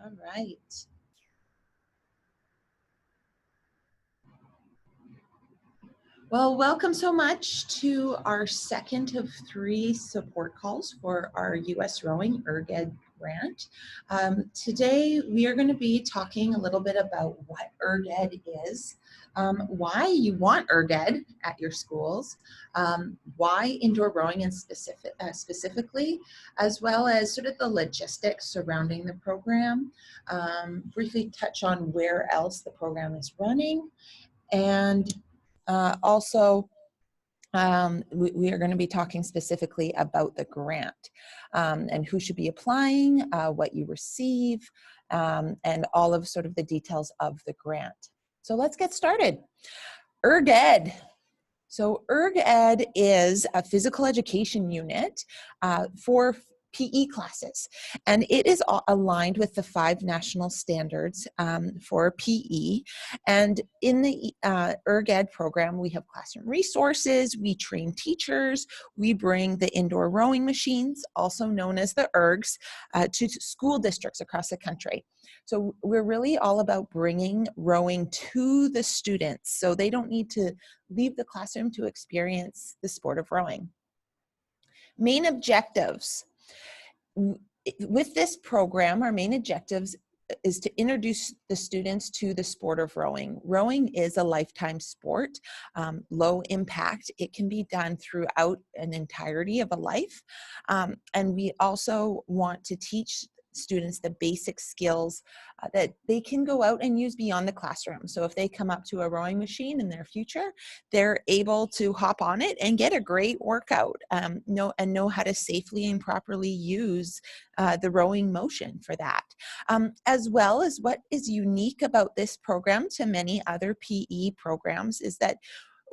All right. Well, welcome so much to our second of 3 support calls for our USRowing Erg Ed grant. Today, we are going to be talking a little bit about what Erg Ed is, why you want Erg Ed at your schools, why indoor rowing in specifically, as well as sort of the logistics surrounding the program, briefly touch on where else the program is running, and also, we are going to be talking specifically about the grant and who should be applying, what you receive, and all of sort of the details of the grant. So let's get started. Erg Ed. So Erg Ed is a physical education unit for PE classes, and it is aligned with the 5 national standards for PE. And in the Erg Ed program, we have classroom resources, we train teachers, we bring the indoor rowing machines, also known as the Ergs, to school districts across the country. So we're really all about bringing rowing to the students so they don't need to leave the classroom to experience the sport of rowing. Main objectives. With this program, our main objectives is to introduce the students to the sport of rowing. Rowing is a lifetime sport, low impact. It can be done throughout an entirety of a life. And we also want to teach students the basic skills that they can go out and use beyond the classroom. So if they come up to a rowing machine in their future, they're able to hop on it and get a great workout, know how to safely and properly use the rowing motion for that. As well as what is unique about this program to many other PE programs is that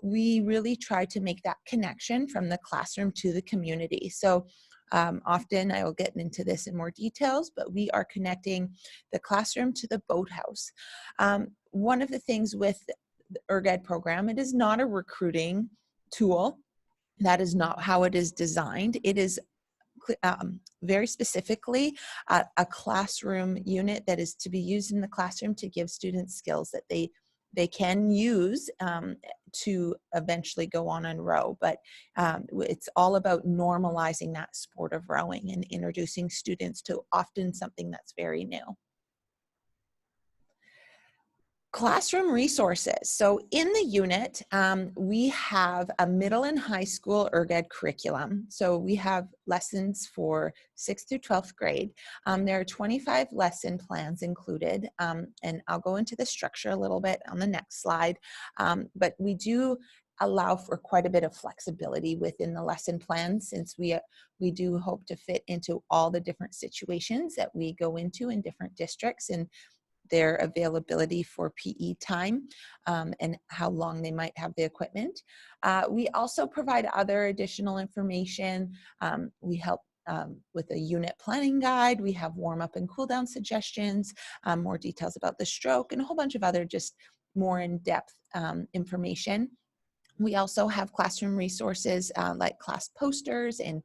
we really try to make that connection from the classroom to the community. So often I will get into this in more details, but we are connecting the classroom to the boathouse. One of the things with the Erg Ed program, it is not a recruiting tool. That is not how it is designed. It is very specifically a classroom unit that is to be used in the classroom to give students skills that they can use to eventually go on and row. But it's all about normalizing that sport of rowing and introducing students to often something that's very new. Classroom resources. So in the unit, we have a middle and high school Erg Ed curriculum. So we have lessons for 6th through 12th grade. There are 25 lesson plans included, and I'll go into the structure a little bit on the next slide, but we do allow for quite a bit of flexibility within the lesson plan, since we do hope to fit into all the different situations that we go into in different districts and their availability for PE time and how long they might have the equipment. We also provide other additional information. We help with a unit planning guide. We have warm up and cool down suggestions, more details about the stroke, and a whole bunch of other just more in-depth information. We also have classroom resources like class posters and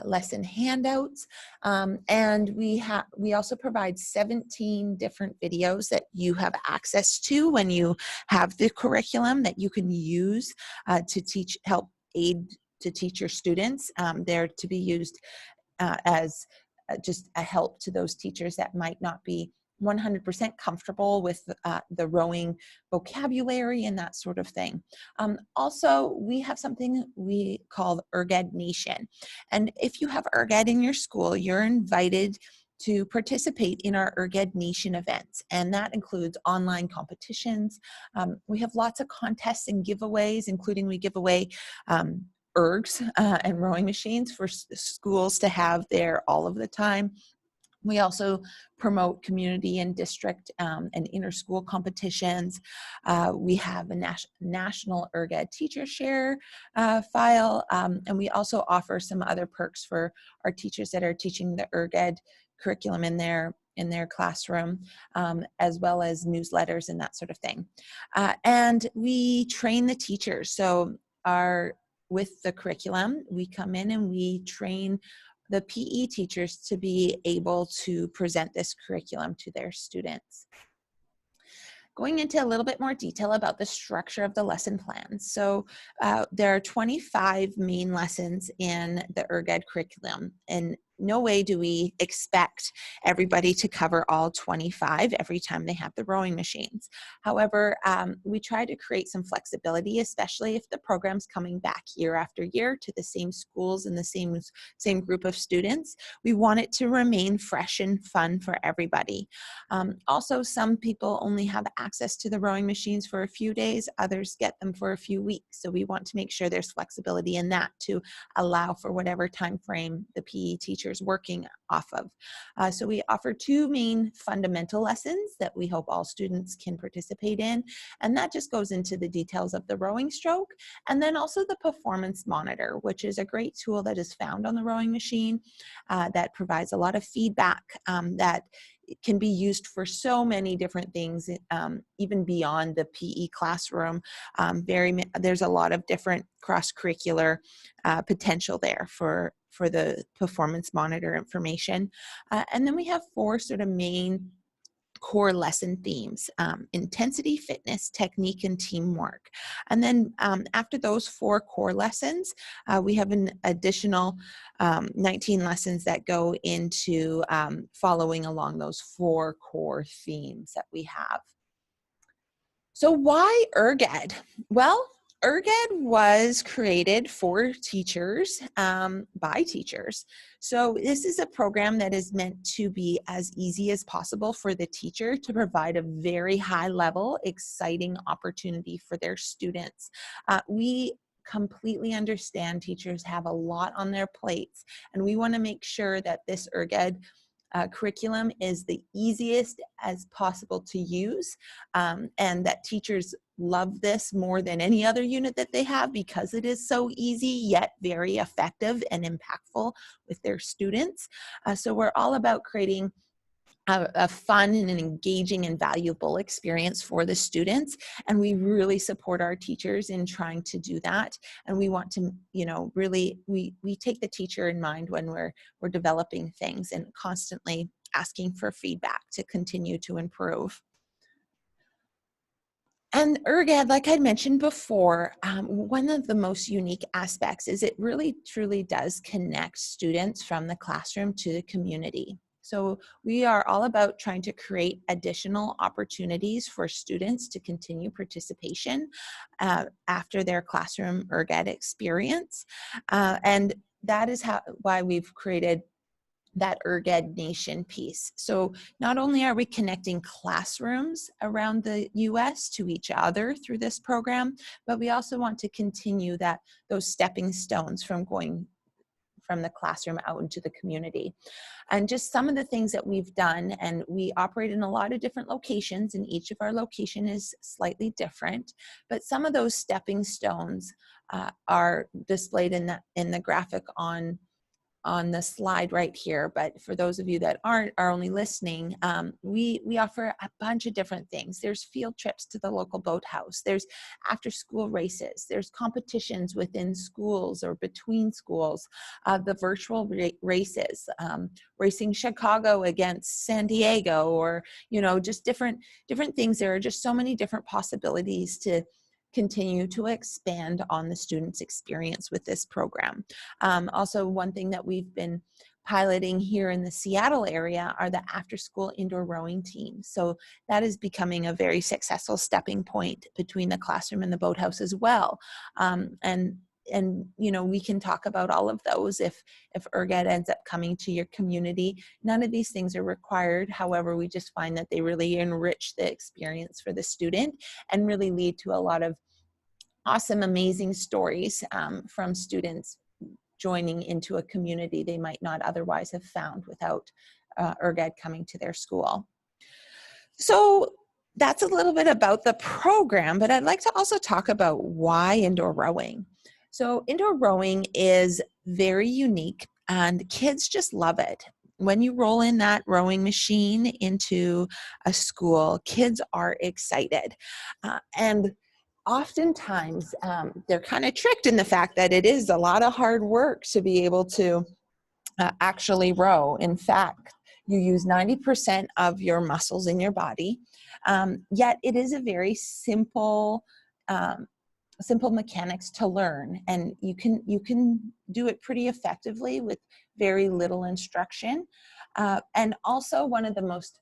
lesson handouts. And we also provide 17 different videos that you have access to when you have the curriculum that you can use to help aid to teach your students. They're to be used as just a help to those teachers that might not be 100% comfortable with the rowing vocabulary and that sort of thing. Also, we have something we call Erg Ed Nation. And if you have Erg Ed in your school, you're invited to participate in our Erg Ed Nation events, and that includes online competitions. We have lots of contests and giveaways, including we give away ergs and rowing machines for schools to have there all of the time. We also promote community and district and inter-school competitions. We have a national Erg Ed teacher share file, and we also offer some other perks for our teachers that are teaching the Erg Ed curriculum in their classroom, as well as newsletters and that sort of thing. And we train the teachers. So with the curriculum, we come in and we train the PE teachers to be able to present this curriculum to their students. Going into a little bit more detail about the structure of the lesson plans. So there are 25 main lessons in the Erg Ed curriculum, and no way do we expect everybody to cover all 25 every time they have the rowing machines. However, we try to create some flexibility, especially if the program's coming back year after year to the same schools and the same group of students. We want it to remain fresh and fun for everybody. Also, some people only have access to the rowing machines for a few days, others get them for a few weeks. So we want to make sure there's flexibility in that to allow for whatever time frame the PE teacher working off of. So we offer two main fundamental lessons that we hope all students can participate in, and that just goes into the details of the rowing stroke, and then also the performance monitor, which is a great tool that is found on the rowing machine that provides a lot of feedback that can be used for so many different things, even beyond the PE classroom. There's a lot of different cross-curricular potential there for the performance monitor information. And then we have four sort of main core lesson themes: intensity, fitness, technique, and teamwork. And then after those four core lessons, we have an additional 19 lessons that go into following along those four core themes that we have. So why Erg Ed? Well, Erg Ed was created for teachers, by teachers. So this is a program that is meant to be as easy as possible for the teacher to provide a very high level, exciting opportunity for their students. We completely understand teachers have a lot on their plates, and we want to make sure that this Erg Ed curriculum is the easiest as possible to use, and that teachers love this more than any other unit that they have because it is so easy yet very effective and impactful with their students. So we're all about creating a fun and an engaging and valuable experience for the students, and we really support our teachers in trying to do that. And we want to, really we take the teacher in mind when we're developing things and constantly asking for feedback to continue to improve. And Erg Ed, like I mentioned before, one of the most unique aspects is it really truly does connect students from the classroom to the community. So we are all about trying to create additional opportunities for students to continue participation after their classroom Erg Ed experience. And that is why we've created that Erg Ed Nation piece. So not only are we connecting classrooms around the US to each other through this program, but we also want to continue those stepping stones from going from the classroom out into the community. And just some of the things that we've done, and we operate in a lot of different locations, and each of our location is slightly different, but some of those stepping stones are displayed in the graphic on the slide right here. But for those of you that are only listening, we offer a bunch of different things. There's field trips to the local boathouse. There's after school races. There's competitions within schools or between schools. The virtual races, racing Chicago against San Diego, or just different things. There are just so many different possibilities to continue to expand on the students' experience with this program. Also, one thing that we've been piloting here in the Seattle area are the after-school indoor rowing teams. So that is becoming a very successful stepping point between the classroom and the boathouse as well. And we can talk about all of those if Erg Ed ends up coming to your community. None of these things are required. However, we just find that they really enrich the experience for the student and really lead to a lot of awesome, amazing stories from students joining into a community they might not otherwise have found without Erg Ed coming to their school. So that's a little bit about the program, but I'd like to also talk about why indoor rowing. So indoor rowing is very unique and kids just love it. When you roll in that rowing machine into a school, kids are excited. And oftentimes they're kind of tricked in the fact that it is a lot of hard work to be able to actually row. In fact, you use 90% of your muscles in your body, yet it is a very simple simple mechanics to learn, and you can do it pretty effectively with very little instruction. And also, one of the most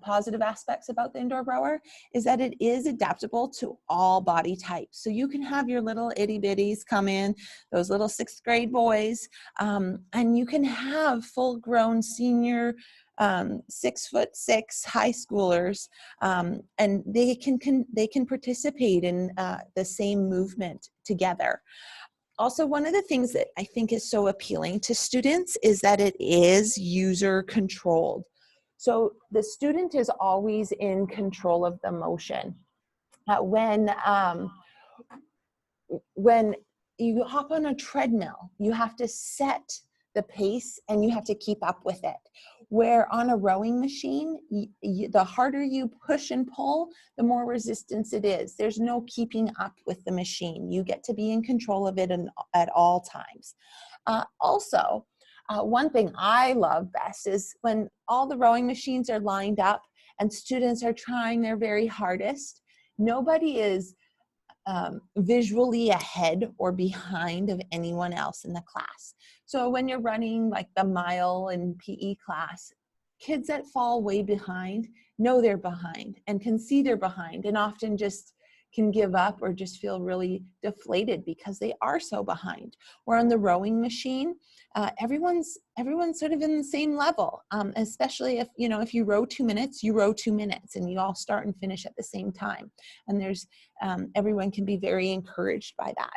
positive aspects about the indoor rower is that it is adaptable to all body types. So you can have your little itty bitties come in, those little 6th grade boys, and you can have full grown senior 6'6" high schoolers, and they can participate in the same movement together. Also, one of the things that I think is so appealing to students is that it is user controlled. So the student is always in control of the motion. When you hop on a treadmill, you have to set the pace and you have to keep up with it. Where on a rowing machine, the harder you push and pull, the more resistance it is. There's no keeping up with the machine. You get to be in control of it at all times. One thing I love best is when all the rowing machines are lined up and students are trying their very hardest. Nobody is visually ahead or behind of anyone else in the class. So when you're running like the mile in PE class, kids that fall way behind know they're behind and can see they're behind, and often just can give up or just feel really deflated because they are so behind. Where on the rowing machine, everyone's sort of in the same level, especially if you row 2 minutes, you row 2 minutes, and you all start and finish at the same time. And there's everyone can be very encouraged by that.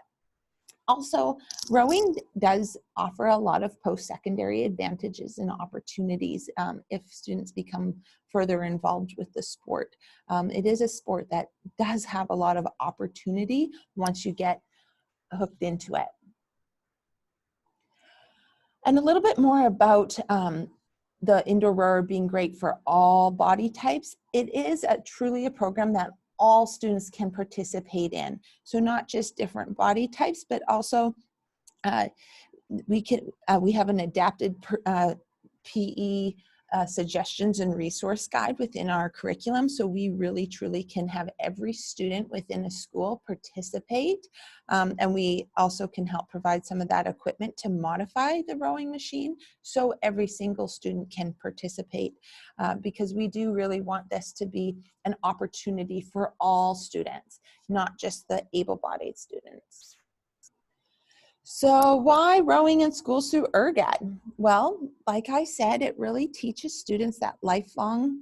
Also, rowing does offer a lot of post-secondary advantages and opportunities if students become further involved with the sport. It is a sport that does have a lot of opportunity once you get hooked into it. And a little bit more about the indoor rower being great for all body types. It is truly a program that all students can participate in. So not just different body types, but also we have an adapted PE suggestions and resource guide within our curriculum. So we really truly can have every student within a school participate. And we also can help provide some of that equipment to modify the rowing machine so every single student can participate, because we do really want this to be an opportunity for all students, not just the able-bodied students. So why rowing in schools through Erg Ed? Well, like I said, it really teaches students that lifelong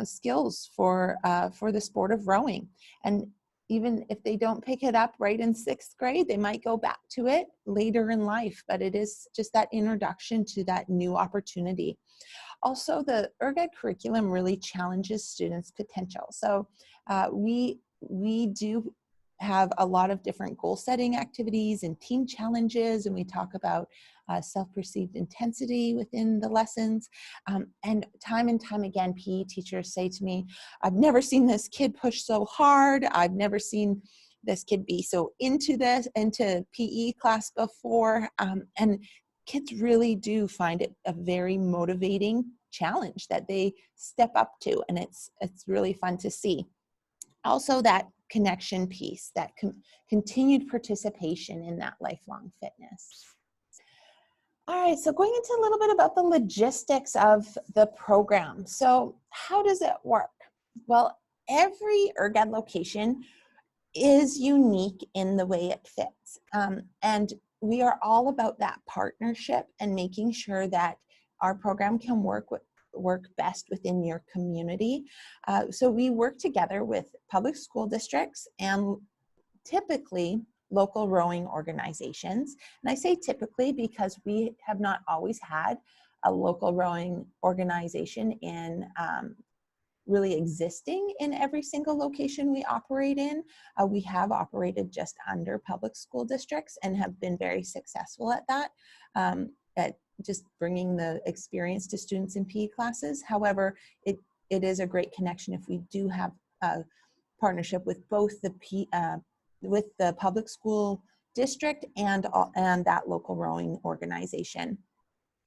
skills for the sport of rowing. And even if they don't pick it up right in 6th grade, they might go back to it later in life, but it is just that introduction to that new opportunity. Also, the Erg Ed curriculum really challenges students' potential. So we do have a lot of different goal setting activities and team challenges, and we talk about self-perceived intensity within the lessons. And time again, PE teachers say to me, I've never seen this kid push so hard. I've never seen this kid be so into PE class before. And kids really do find it a very motivating challenge that they step up to, and it's really fun to see. Also, that connection piece, that continued participation in that lifelong fitness. All right, so going into a little bit about the logistics of the program. So how does it work? Well, every Erg Ed location is unique in the way it fits. And we are all about that partnership and making sure that our program can work best within your community. So we work together with public school districts and typically local rowing organizations. And I say typically because we have not always had a local rowing organization in really existing in every single location we operate in. We have operated just under public school districts and have been very successful at that, at just bringing the experience to students in PE classes. However, it is a great connection if we do have a partnership with both with the public school district and that local rowing organization.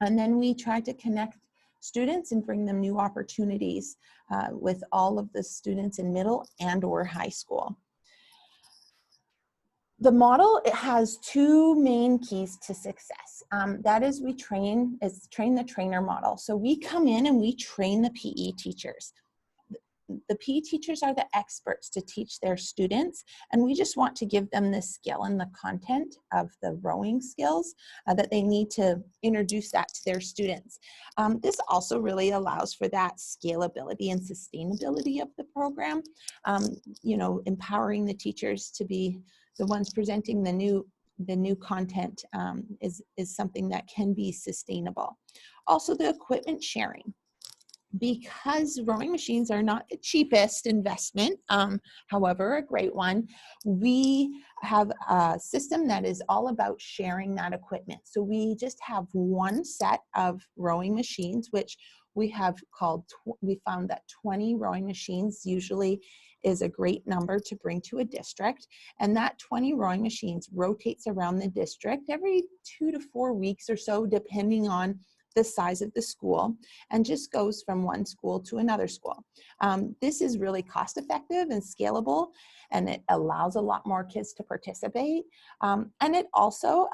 And then we try to connect students and bring them new opportunities with all of the students in middle and or high school. The model, it has two main keys to success. That is train the trainer model. So we come in and we train the PE teachers. The PE teachers are the experts to teach their students, and we just want to give them the skill and the content of the rowing skills that they need to introduce that to their students. This also really allows for that scalability and sustainability of the program, you know, empowering the teachers to be the ones presenting the new content is something that can be sustainable. Also, the equipment sharing. Because rowing machines are not the cheapest investment, however, a great one, we have a system that is all about sharing that equipment. So we just have one set of rowing machines, which we have we found that 20 rowing machines usually is a great number to bring to a district. And that 20 rowing machines rotates around the district every 2 to 4 weeks or so, depending on the size of the school, and just goes from one school to another school. This is really cost effective and scalable, and it allows a lot more kids to participate. And it also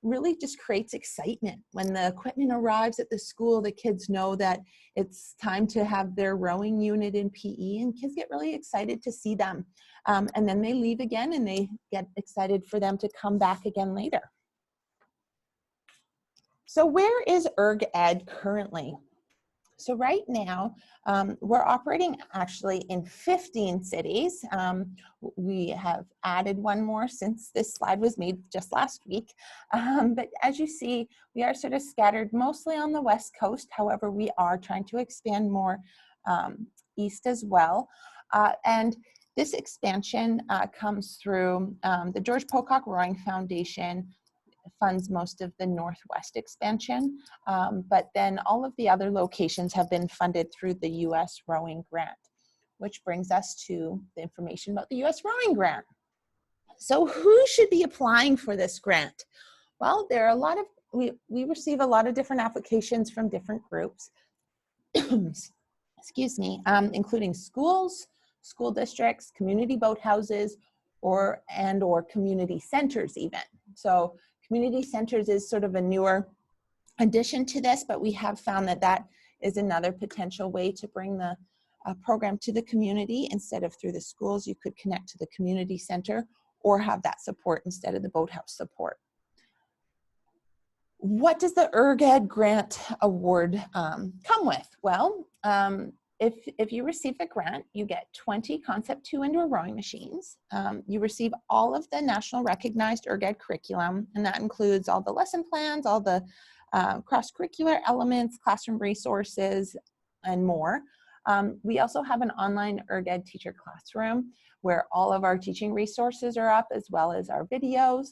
really just creates excitement. When the equipment arrives at the school, the kids know that it's time to have their rowing unit in PE, and kids get really excited to see them. And then they leave again and they get excited for them to come back again later. So where is Erg Ed currently? So right now, we're operating actually in 15 cities. We have added one more since this slide was made just last week. But as you see, we are sort of scattered mostly on the West Coast. However, we are trying to expand more east as well. And this expansion comes through the George Pocock Rowing Foundation, funds most of the Northwest expansion, but then all of the other locations have been funded through the USRowing grant, which brings us to the information about the USRowing grant. So who should be applying for this grant? Well, there are a lot of, we receive a lot of different applications from different groups, excuse me, including schools, school districts, community boathouses, or community centers even. So community centers is sort of a newer addition to this, but we have found that that is another potential way to bring the program to the community. Instead of through the schools, you could connect to the community center or have that support instead of the boathouse support. What does the Erg Ed grant award come with? Well, if you receive the grant, you get 20 Concept 2 indoor rowing machines. You receive all of the national recognized Erg Ed curriculum, and that includes all the lesson plans, all the cross-curricular elements, classroom resources, and more. We also have an online Erg Ed teacher classroom where all of our teaching resources are up, as well as our videos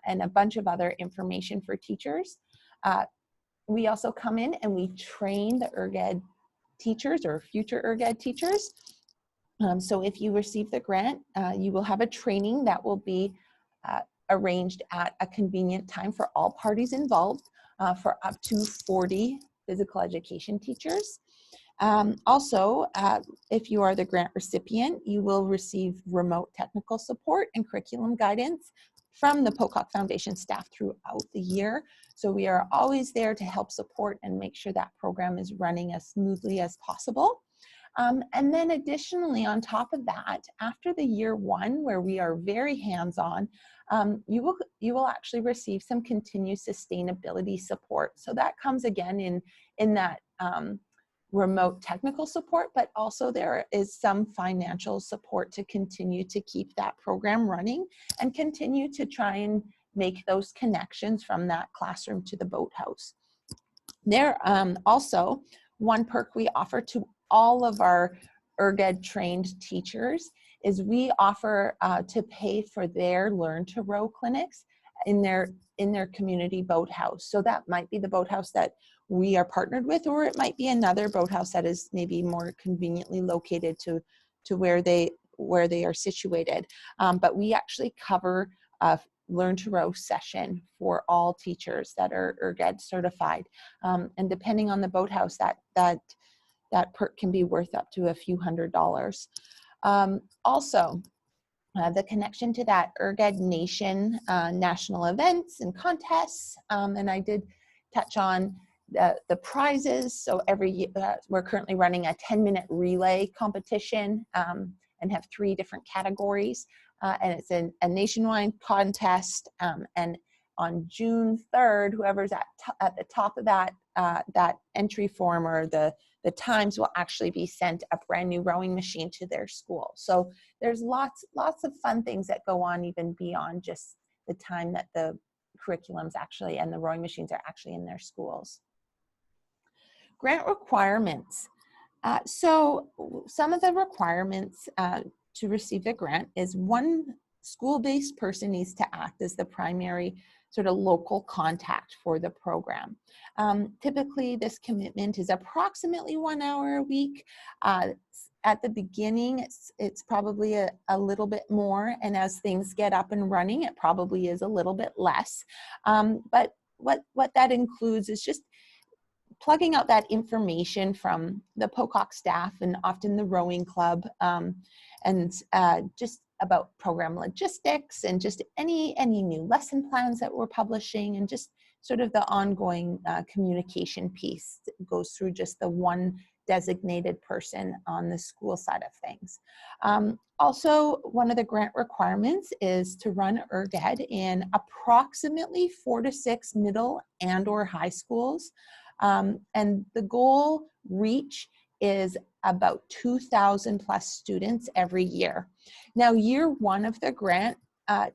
and a bunch of other information for teachers. We also come in and we train the Erg Ed teachers or future Erg Ed teachers. So if you receive the grant, you will have a training that will be arranged at a convenient time for all parties involved for up to 40 physical education teachers. Also, if you are the grant recipient, you will receive remote technical support and curriculum guidance from the Pocock Foundation staff throughout the year. So we are always there to help support and make sure that program is running as smoothly as possible. And then additionally, on top of that, after the year one, where we are very hands-on, you will actually receive some continued sustainability support. So that comes again in that remote technical support, but also there is some financial support to continue to keep that program running and continue to try and make those connections from that classroom to the boathouse. There also, one perk we offer to all of our Erg Ed trained teachers is we offer to pay for their Learn to Row clinics in their community boathouse. So that might be the boathouse that we are partnered with, or it might be another boathouse that is maybe more conveniently located to where they are situated. But we actually cover Learn to Row session for all teachers that are Erg Ed certified. And depending on the boathouse, that perk can be worth up to a few $100s. Also, the connection to that Erg Ed Nation national events and contests, and I did touch on the prizes. So every year, we're currently running a 10-minute relay competition and have 3 different categories. And it's a nationwide contest. And on June 3rd, whoever's at the top of that entry form or the times will actually be sent a brand new rowing machine to their school. So there's lots of fun things that go on even beyond just the time that the curriculums actually and the rowing machines are actually in their schools. Grant requirements. So some of the requirements to receive the grant is one school-based person needs to act as the primary sort of local contact for the program. Typically, this commitment is approximately 1 hour a week. At the beginning, it's probably a little bit more, and as things get up and running, it probably is a little bit less. But what that includes is just plugging out that information from the POCOC staff and often the rowing club, and just about program logistics and just any new lesson plans that we're publishing, and just sort of the ongoing communication piece that goes through just the one designated person on the school side of things. Also, one of the grant requirements is to run Erg Ed in approximately 4 to 6 middle and/or high schools. And the goal reach is about 2,000 plus students every year. Now, year 1 of the grant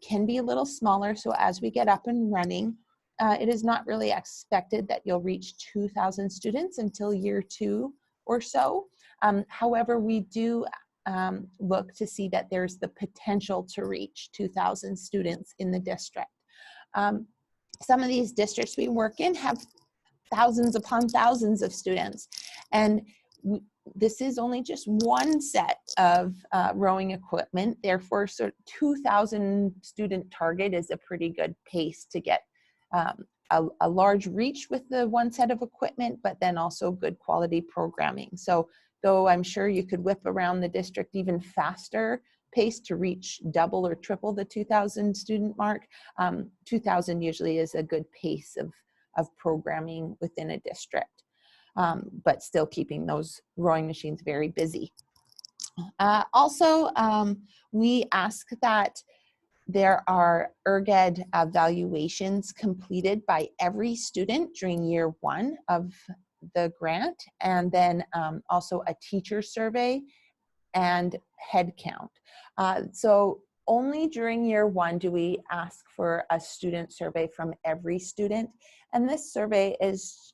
can be a little smaller, so as we get up and running, it is not really expected that you'll reach 2,000 students until year 2 or so. However, we do look to see that there's the potential to reach 2,000 students in the district. Some of these districts we work in have thousands upon thousands of students, and this is only just one set of rowing equipment. Therefore, sort of 2,000 student target is a pretty good pace to get a large reach with the one set of equipment, but then also good quality programming. So though I'm sure you could whip around the district even faster pace to reach double or triple the 2,000 student mark, 2,000 usually is a good pace of programming within a district, but still keeping those rowing machines very busy. Also, we ask that there are Erg Ed evaluations completed by every student during year 1 of the grant, and then also a teacher survey and head count. So only during year 1 do we ask for a student survey from every student. And this survey is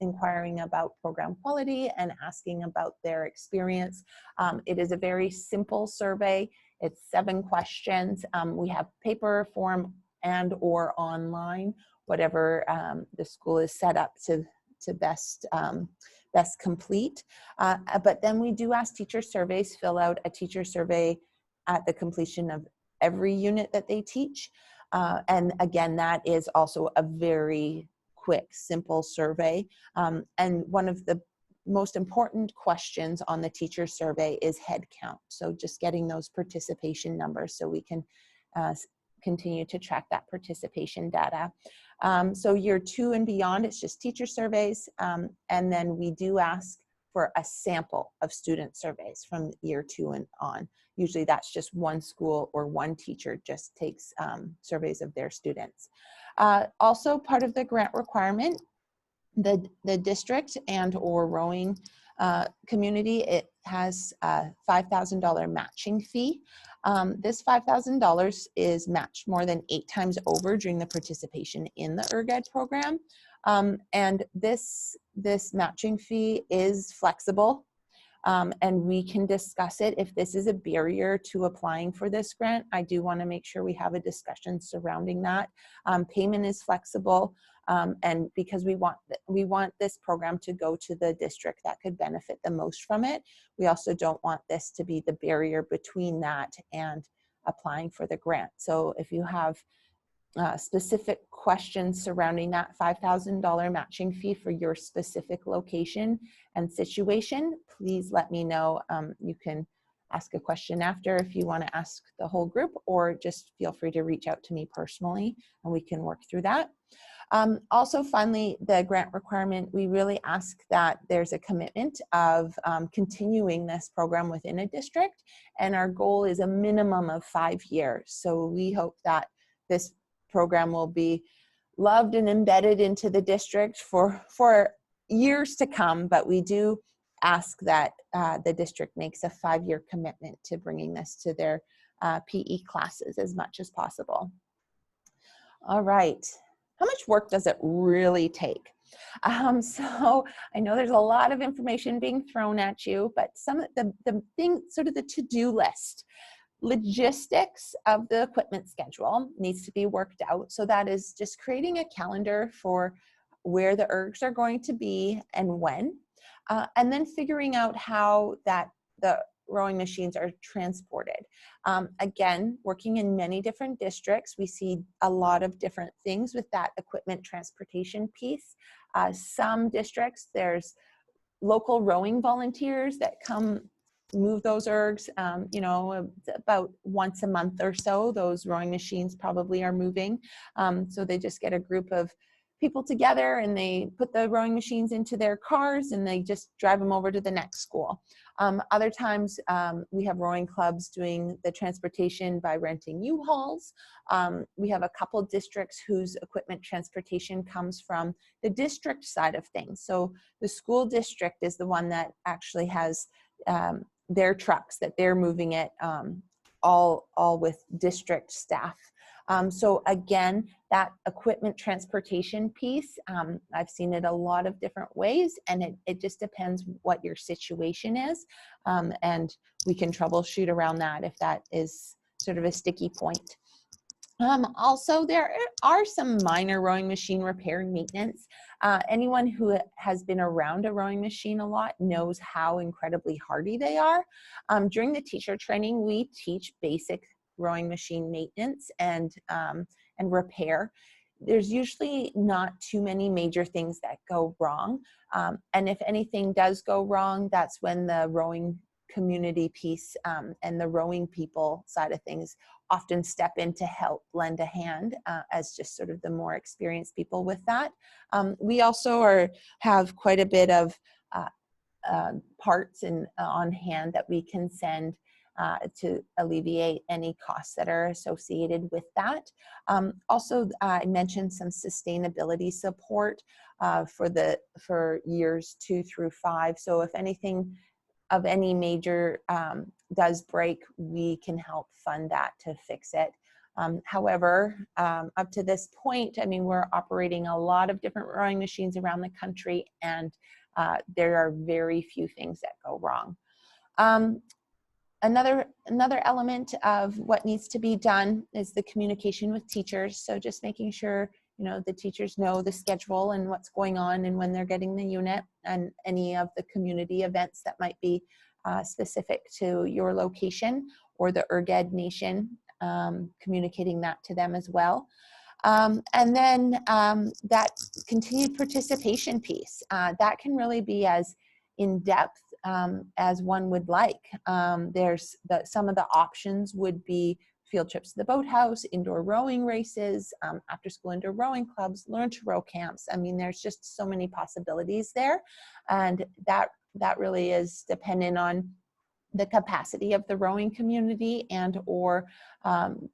inquiring about program quality and asking about their experience. It is a very simple survey. It's 7 questions. We have paper form and or online, whatever the school is set up to best complete. But then we do ask teacher surveys, fill out a teacher survey at the completion of every unit that they teach. And again, that is also a very quick, simple survey. And one of the most important questions on the teacher survey is head count. So just getting those participation numbers so we can continue to track that participation data. So year 2 and beyond, it's just teacher surveys. And then we do ask for a sample of student surveys from year 2 and on. Usually that's just one school or one teacher just takes surveys of their students. Also part of the grant requirement, the district and or rowing community, it has a $5,000 matching fee. This $5,000 is matched more than 8 times over during the participation in the Erg Ed program. And this matching fee is flexible. And we can discuss it. If this is a barrier to applying for this grant, I do want to make sure we have a discussion surrounding that. Payment is flexible, and because we want this program to go to the district that could benefit the most from it. We also don't want this to be the barrier between that and applying for the grant. So if you have specific questions surrounding that $5,000 matching fee for your specific location and situation, please let me know. You can ask a question after if you want to ask the whole group, or just feel free to reach out to me personally and we can work through that. Also, finally, the grant requirement, we really ask that there's a commitment of continuing this program within a district, and our goal is a minimum of 5 years. So we hope that this program will be loved and embedded into the district for years to come, but we do ask that the district makes a 5-year commitment to bringing this to their PE classes as much as possible. All right. How much work does it really take? So I know there's a lot of information being thrown at you, but some of the things, sort of the to-do list, logistics of the equipment schedule needs to be worked out. So that is just creating a calendar for where the ergs are going to be and when, and then figuring out how the rowing machines are transported. Again, working in many different districts, we see a lot of different things with that equipment transportation piece. Some districts, there's local rowing volunteers that come move those ergs, you know, about once a month or so. Those rowing machines probably are moving. So they just get a group of people together and they put the rowing machines into their cars and they just drive them over to the next school. Other times we have rowing clubs doing the transportation by renting U-Hauls. We have a couple districts whose equipment transportation comes from the district side of things. So the school district is the one that actually has their trucks that they're moving it all with district staff. So again, that equipment transportation piece, I've seen it a lot of different ways, and it just depends what your situation is, and we can troubleshoot around that if that is sort of a sticky point. Also, there are some minor rowing machine repair and maintenance. Anyone who has been around a rowing machine a lot knows how incredibly hardy they are. During the teacher training, we teach basic rowing machine maintenance and repair. There's usually not too many major things that go wrong. And if anything does go wrong, that's when the rowing community piece and the rowing people side of things often step in to help lend a hand as just sort of the more experienced people with that. We also have quite a bit of parts on hand that we can send to alleviate any costs that are associated with that. Also, I mentioned some sustainability support for years 2 through 5. So if anything of any major does break, we can help fund that to fix it. However, up to this point, I mean, we're operating a lot of different rowing machines around the country, and there are very few things that go wrong. Another element of what needs to be done is the communication with teachers. So just making sure, you know, the teachers know the schedule and what's going on and when they're getting the unit, and any of the community events that might be specific to your location or the Erg Ed Nation, communicating that to them as well. And then that continued participation piece, that can really be as in-depth as one would like. There's some of the options would be field trips to the boathouse, indoor rowing races, after school indoor rowing clubs, learn to row camps. I mean, there's just so many possibilities there, and that really is dependent on the capacity of the rowing community and or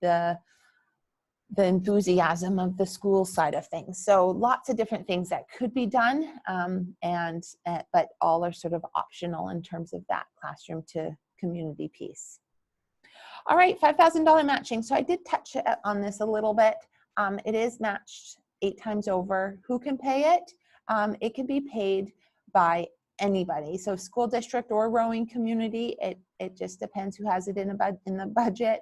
the enthusiasm of the school side of things. So lots of different things that could be done, but all are sort of optional in terms of that classroom to community piece. All right, $5,000 matching. So I did touch on this a little bit. It is matched 8 times over. Who can pay it? It can be paid by anybody. So school district or rowing community, it just depends who has it in the budget,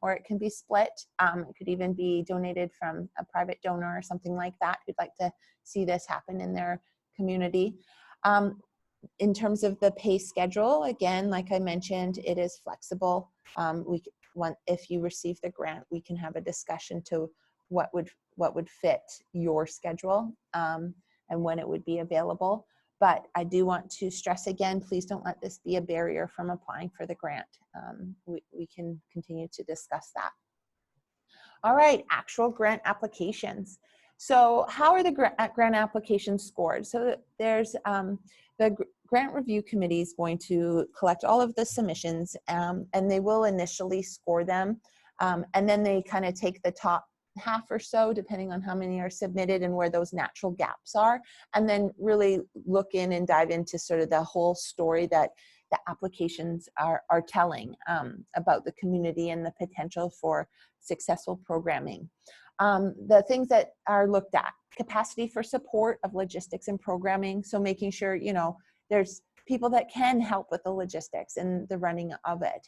or it can be split. It could even be donated from a private donor or something like that who'd like to see this happen in their community. In terms of the pay schedule, again, like I mentioned, it is flexible. If you receive the grant, we can have a discussion to what would fit your schedule and when it would be available. But I do want to stress again, please don't let this be a barrier from applying for the grant. We can continue to discuss that. All right, actual grant applications. So how are the grant applications scored? So there's the grant review committee is going to collect all of the submissions and they will initially score them. And then they kind of take the top half or so, depending on how many are submitted and where those natural gaps are, and then really look in and dive into sort of the whole story that the applications are telling about the community and the potential for successful programming. The things that are looked at: capacity for support of logistics and programming. So making sure, you know, there's people that can help with the logistics and the running of it.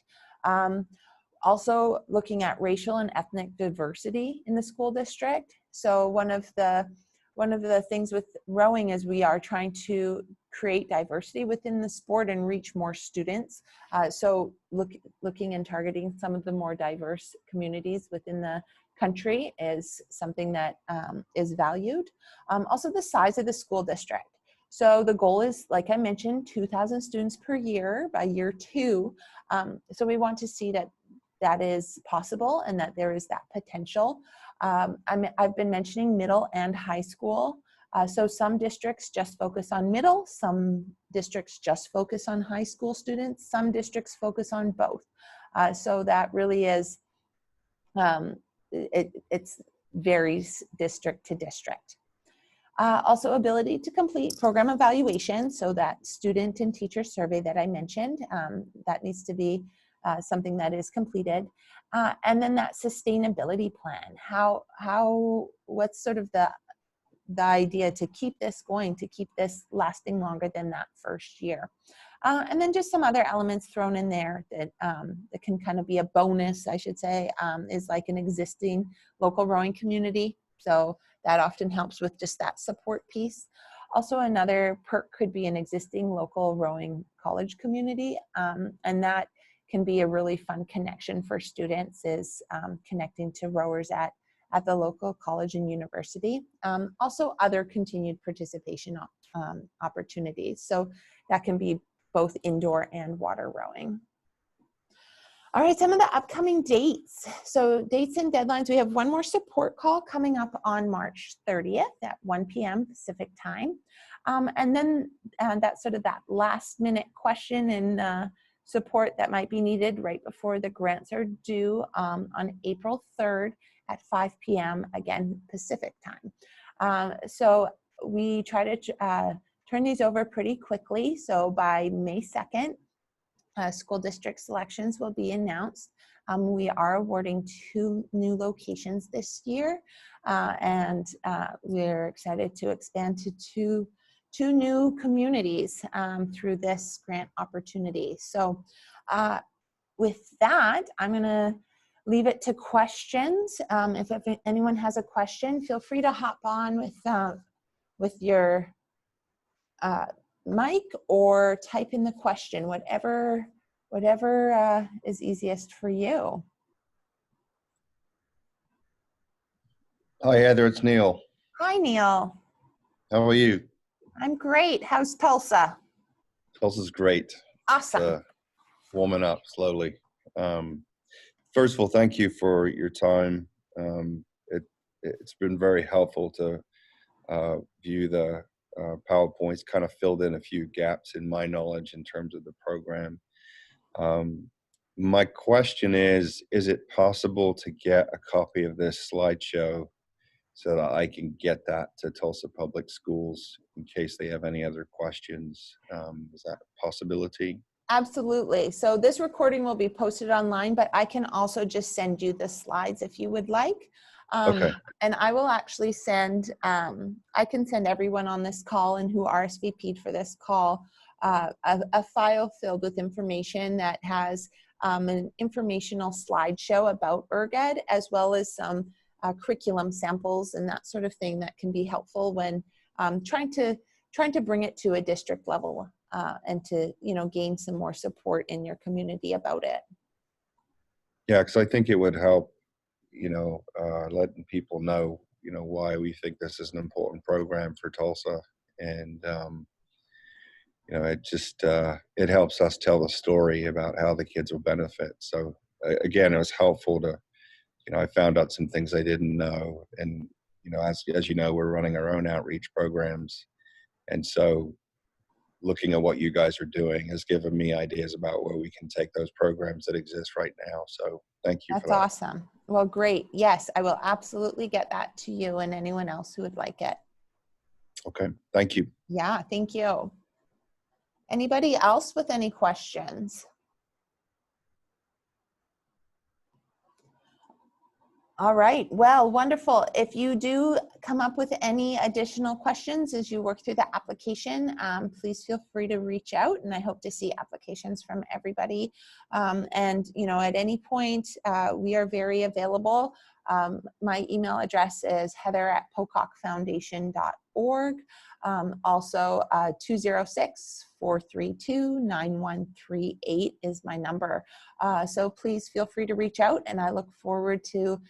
Also looking at racial and ethnic diversity in the school district. So one of the things with rowing is we are trying to create diversity within the sport and reach more students. So looking and targeting some of the more diverse communities within the country is something that is valued. Also the size of the school district. So the goal is, like I mentioned, 2,000 students per year by year 2. So we want to see that that is possible and that there is that potential. I've been mentioning middle and high school. So some districts just focus on middle, some districts just focus on high school students, some districts focus on both. So that really is, it varies district to district. Also ability to complete program evaluation, so that student and teacher survey that I mentioned, that needs to be something that is completed. And then that sustainability plan, what's sort of the idea to keep this going, to keep this lasting longer than that first year. And then just some other elements thrown in there that, that can kind of be a bonus, I should say, is like an existing local rowing community. So that often helps with just that support piece. Also, another perk could be an existing local rowing college community, and that can be a really fun connection for students, is connecting to rowers at the local college and university. Also, other continued participation opportunities. So that can be both indoor and water rowing. All right, some of the upcoming dates. So dates and deadlines, we have one more support call coming up on March 30th at 1 p.m. Pacific time. And then that's sort of that last minute question and support that might be needed right before the grants are due on April 3rd at 5 p.m. again, Pacific time. So we try to turn these over pretty quickly. So by May 2nd, school district selections will be announced. We are awarding 2 new locations this year, and we're excited to expand to two new communities through this grant opportunity. So with that, I'm gonna leave it to questions. If anyone has a question, feel free to hop on with your mic or type in the question, whatever is easiest for you. Hi, Heather, it's Neil. Hi, Neil. How are you? I'm great. How's Tulsa? Tulsa's great. Awesome. Warming up slowly. First of all, thank you for your time. It's been very helpful to view the PowerPoints, kind of filled in a few gaps in my knowledge in terms of the program. My question is it possible to get a copy of this slideshow so that I can get that to Tulsa Public Schools in case they have any other questions? Is that a possibility? Absolutely. So this recording will be posted online, but I can also just send you the slides if you would like. Okay. And I will actually send, I can send everyone on this call and who RSVP'd for this call a file filled with information that has an informational slideshow about Erg Ed, as well as some curriculum samples and that sort of thing that can be helpful when trying to bring it to a district level and to, you know, gain some more support in your community about it. Yeah, because I think it would help letting people know, why we think this is an important program for Tulsa. And, it just, it helps us tell the story about how the kids will benefit. So again, it was helpful to, I found out some things I didn't know. And, as you know, we're running our own outreach programs. And so looking at what you guys are doing has given me ideas about where we can take those programs that exist right now. So thank you for That's that. awesome. Well, great. Yes, I will absolutely get that to you and anyone else who would like it. Okay, thank you. Yeah, thank you. Anybody else with any questions? All right, well, wonderful. If you do come up with any additional questions as you work through the application, please feel free to reach out, and I hope to see applications from everybody. And at any point, we are very available. My email address is heather@pocockfoundation.org. Also, 206-432-9138 is my number. So please feel free to reach out, and I look forward to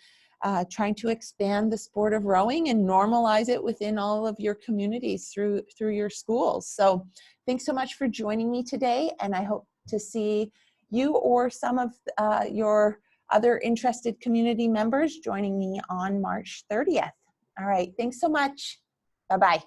trying to expand the sport of rowing and normalize it within all of your communities through your schools. So thanks so much for joining me today, and I hope to see you or some of your other interested community members joining me on March 30th. All right, thanks so much. Bye-bye.